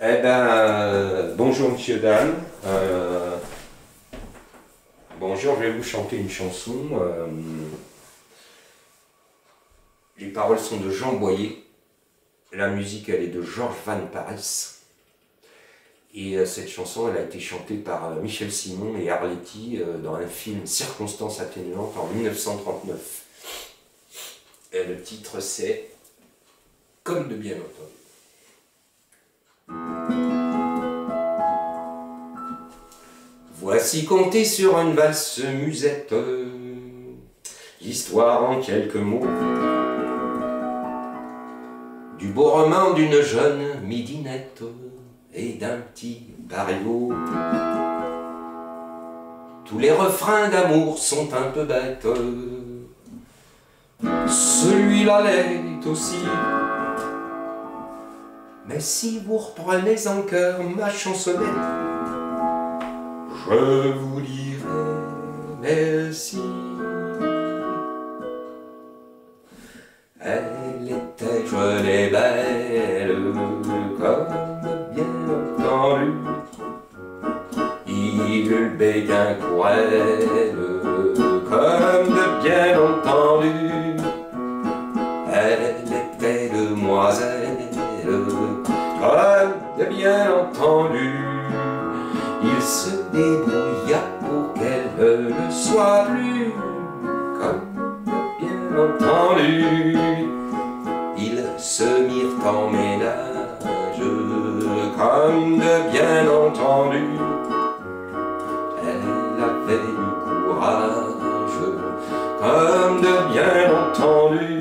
Eh ben, bonjour monsieur, dame. Bonjour, je vais vous chanter une chanson. Les paroles sont de Jean Boyer. La musique, elle est de Georges Van Parijs. Et cette chanson, elle a été chantée par Michel Simon et Arletty dans un film Circonstances atténuantes en 1939. Et le titre, c'est Comme de bien entendu. Voici compté sur une valse musette, l'histoire en quelques mots du beau roman d'une jeune midinette et d'un petit bariot. Tous les refrains d'amour sont un peu bêtes, celui-là l'est aussi. Mais si vous reprenez en cœur ma chansonnette, je vous dirai merci. Elle était jeune et belle, comme bien entendu. Il eut le béguin pour elle, comme de bien entendu. Elle était demoiselle, comme de bien entendu. Il se débrouilla pour qu'elle ne le soit plus, comme de bien entendu. Ils se mirent en ménage, comme de bien entendu. Elle avait du courage, comme de bien entendu.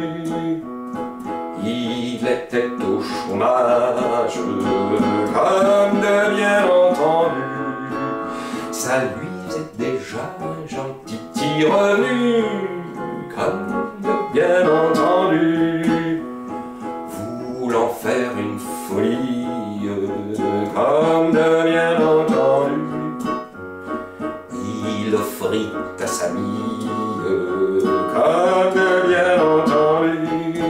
Il était au chômage, comme de bien entendu. Ça lui faisait déjà un gentil revenu, comme de bien entendu. Voulant faire une folie, comme de bien entendu. Il offrit à sa mie, comme de bien entendu,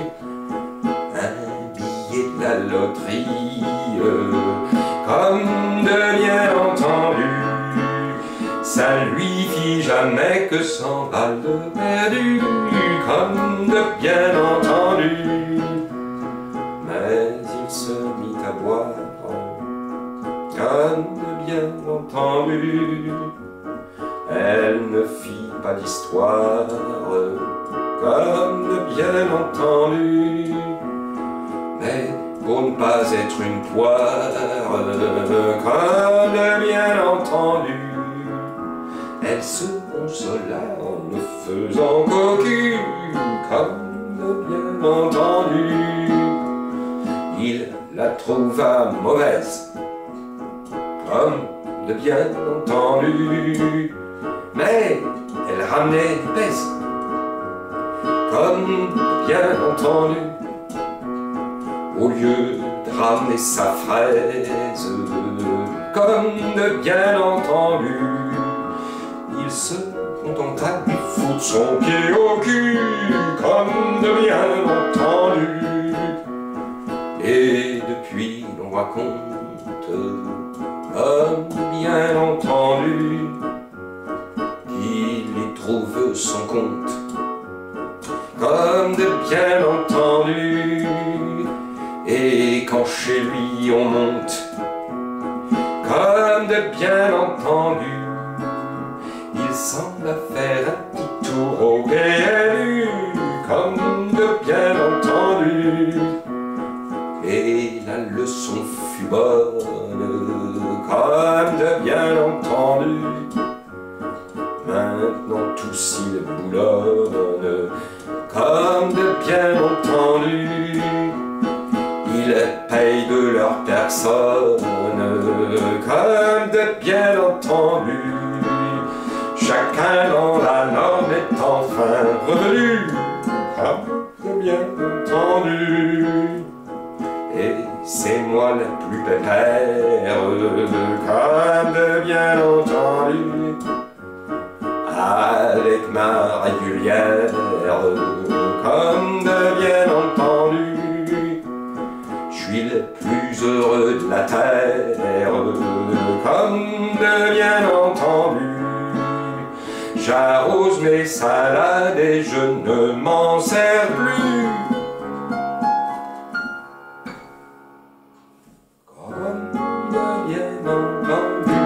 un billet de la loterie, comme de bien entendu. Ça lui fit jamais que 100 balles perdues, comme de bien entendu. Mais il se mit à boire, comme de bien entendu. Elle ne fit pas d'histoire, comme de bien entendu. Mais pour ne pas être une poire, comme de bien entendu, elle se consola en ne faisant cocu, comme de bien entendu. Il la trouva mauvaise, comme de bien entendu. Mais elle ramenait des pèses, comme de bien entendu. Au lieu de ramener sa fraise, comme de bien entendu, il se contenta de lui foutre son pied au cul, comme de bien entendu. Et depuis l'on raconte, comme de bien entendu, qu'il y trouve son compte, comme de bien entendu. Et quand chez lui on monte, comme de bien entendu, il semble faire un petit tour au PLU, comme de bien entendu. Et la leçon fut bonne, comme de bien entendu. Maintenant tous ils boulonnent, comme de bien entendu. Ils payent de leur personne, comme de bien entendu. Chacun dans la norme est enfin revenu, comme de bien entendu. Et c'est moi la plus pépère, comme de bien entendu. Avec ma régulière, comme de bien entendu. Je suis le plus plus heureux de la terre, comme de bien entendu. J'arrose mes salades et je ne m'en sers plus. Comme de bien entendu.